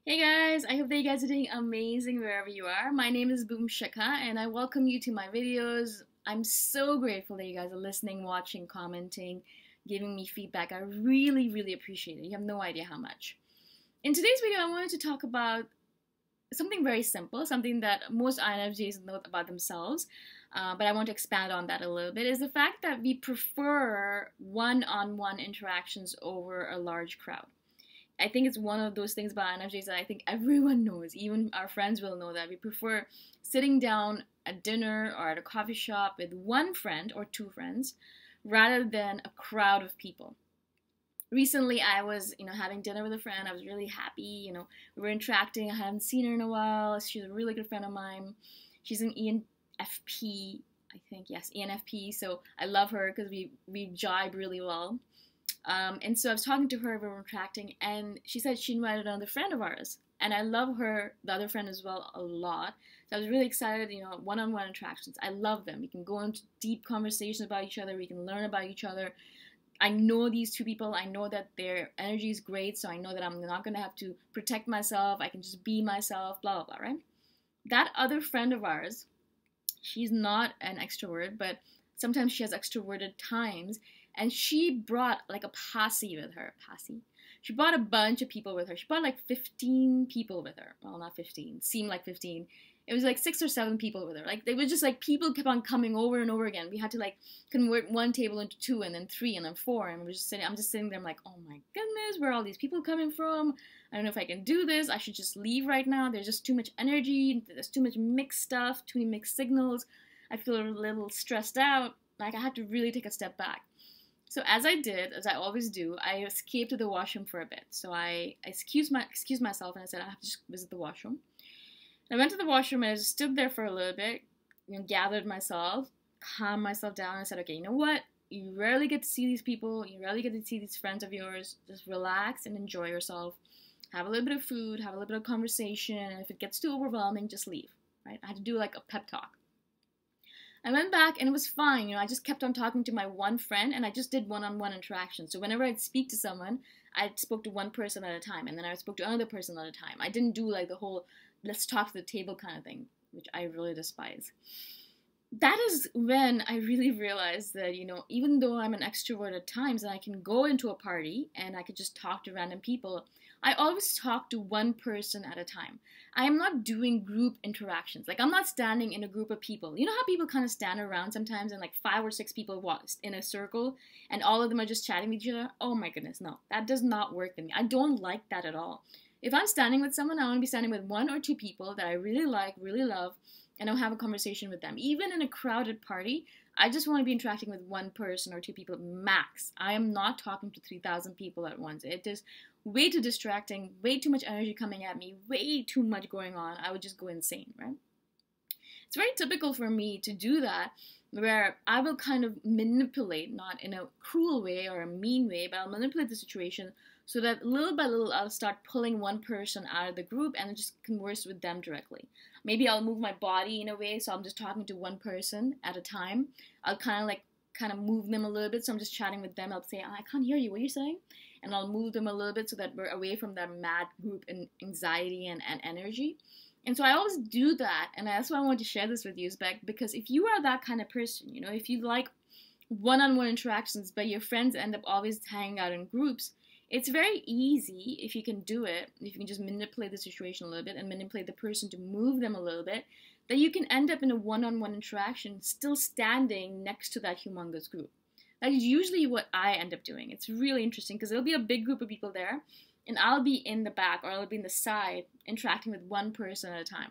Hey guys, I hope that you guys are doing amazing wherever you are. My name is Shikha and I welcome you to my videos. I'm so grateful that you guys are listening, watching, commenting, giving me feedback. I really appreciate it. You have no idea how much. In today's video, I wanted to talk about something very simple, something that most INFJs know about themselves, but I want to expand on that a little bit, is the fact that we prefer one-on-one interactions over a large crowd. I think it's one of those things about INFJs that I think everyone knows, even our friends will know that we prefer sitting down at dinner or at a coffee shop with one friend or two friends rather than a crowd of people. Recently, I was, having dinner with a friend. I was really happy. We were interacting. I hadn't seen her in a while. She's a really good friend of mine. She's an ENFP, I think. Yes, ENFP. So I love her because we jibe really well. And so I was talking to her, we were interacting, and she said she invited another friend of ours. And I love her, the other friend as well, a lot. So I was really excited, one-on-one interactions. I love them. We can go into deep conversations about each other. We can learn about each other. I know these two people. I know that their energy is great, so I know that I'm not going to have to protect myself. I can just be myself, blah, blah, blah, right? That other friend of ours, she's not an extrovert, but sometimes she has extroverted times. And she brought like a posse with her. Posse? She brought a bunch of people with her. She brought like 15 people with her. Well, not 15. Seemed like 15. It was like 6 or 7 people with her. Like, they were just like, people kept on coming over and over again. We had to like convert one table into 2 and then 3 and then 4. And I'm just sitting there, I'm like, oh my goodness, where are all these people coming from? I don't know if I can do this. I should just leave right now. There's just too much energy. There's too much mixed stuff, too many mixed signals. I feel a little stressed out. Like, I had to really take a step back. So as I did, as I always do, I escaped to the washroom for a bit. So I excused myself and I said, I have to just visit the washroom. And I went to the washroom and I just stood there for a little bit, gathered myself, calmed myself down, and I said, okay, you know what? You rarely get to see these people. You rarely get to see these friends of yours. Just relax and enjoy yourself. Have a little bit of food, have a little bit of conversation, and if it gets too overwhelming, just leave, right? I had to do like a pep talk. I went back and it was fine. I just kept on talking to my one friend and I just did one-on-one interaction. So whenever I'd speak to someone, I spoke to one person at a time and then I spoke to another person at a time. I didn't do like the whole let's talk to the table kind of thing, which I really despise. That is when I really realized that, even though I'm an extrovert at times and I can go into a party and I could just talk to random people, I always talk to one person at a time. I am not doing group interactions. Like, I'm not standing in a group of people. You know how people kind of stand around sometimes and like 5 or 6 people walk in a circle and all of them are just chatting with each other? Oh my goodness, no. That does not work with me. I don't like that at all. If I'm standing with someone, I want to be standing with 1 or 2 people that I really like, really love, and I'll have a conversation with them. Even in a crowded party, I just want to be interacting with 1 person or 2 people max. I am not talking to 3,000 people at once. It is way too distracting, way too much energy coming at me, way too much going on. I would just go insane, right? It's very typical for me to do that, where I will kind of manipulate, not in a cruel way or a mean way, but I'll manipulate the situation so that little by little I'll start pulling one person out of the group and just converse with them directly. Maybe I'll move my body in a way so I'm just talking to one person at a time. I'll kind of move them a little bit, so I'm just chatting with them. I'll say, I can't hear you, what are you saying? And I'll move them a little bit so that we're away from that mad group and anxiety and energy. And so I always do that, and that's why I want to share this with you, is because if you are that kind of person, if you like one-on-one interactions, but your friends end up always hanging out in groups, it's very easy, if you can do it, if you can just manipulate the situation a little bit and manipulate the person to move them a little bit, that you can end up in a one-on-one interaction still standing next to that humongous group. That is usually what I end up doing. It's really interesting because there'll be a big group of people there, and I'll be in the back or I'll be in the side interacting with one person at a time.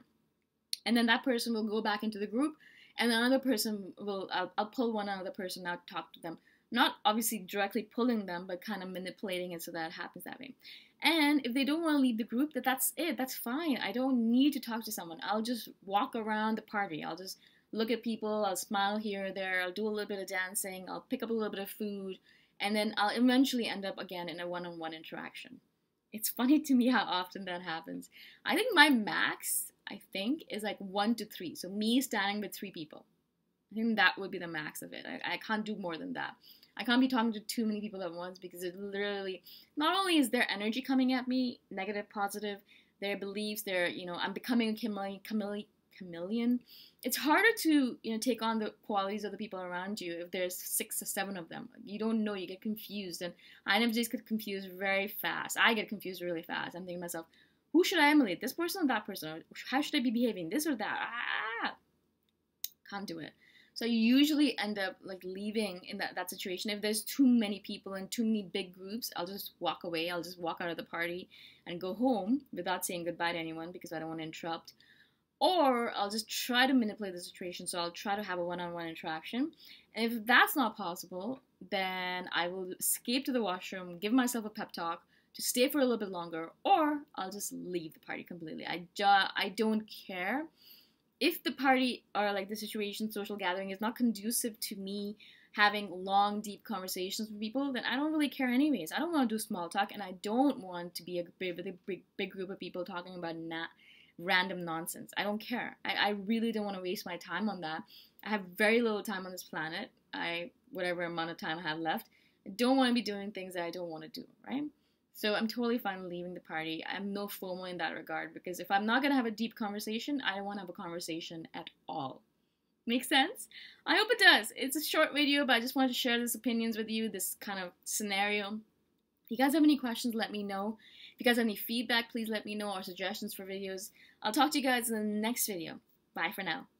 And then that person will go back into the group, and another person I'll pull one other person out to talk to them. Not obviously directly pulling them, but kind of manipulating it so that it happens that way. And if they don't want to leave the group, that's it. That's fine. I don't need to talk to someone. I'll just walk around the party. I'll just look at people. I'll smile here or there. I'll do a little bit of dancing. I'll pick up a little bit of food. And then I'll eventually end up again in a one-on-one interaction. It's funny to me how often that happens. I think my max, is like 1 to 3. So me standing with 3 people. I think that would be the max of it. I can't do more than that. I can't be talking to too many people at once because it literally, not only is their energy coming at me, negative, positive, their beliefs, their, I'm becoming a chameleon. It's harder to, take on the qualities of the people around you if there's 6 or 7 of them. You don't know, you get confused, and INFJs get confused very fast. I get confused really fast. I'm thinking to myself, who should I emulate? This person or that person? Or how should I be behaving? This or that? Can't do it. So you usually end up like leaving in that situation. If there's too many people and too many big groups, I'll just walk away. I'll just walk out of the party and go home without saying goodbye to anyone because I don't want to interrupt. Or I'll just try to manipulate the situation. So I'll try to have a one-on-one interaction. And if that's not possible, then I will escape to the washroom, give myself a pep talk to stay for a little bit longer, or I'll just leave the party completely. I don't care. If the party or like the situation, social gathering is not conducive to me having long, deep conversations with people, then I don't really care anyways. I don't want to do small talk, and I don't want to be with a big group of people talking about random nonsense. I don't care. I really don't want to waste my time on that. I have very little time on this planet. Whatever amount of time I have left, I don't want to be doing things that I don't want to do, right? So I'm totally fine leaving the party. I have no FOMO in that regard, because if I'm not going to have a deep conversation, I don't want to have a conversation at all. Make sense? I hope it does. It's a short video, but I just wanted to share these opinions with you, this kind of scenario. If you guys have any questions, let me know. If you guys have any feedback, please let me know, or suggestions for videos. I'll talk to you guys in the next video. Bye for now.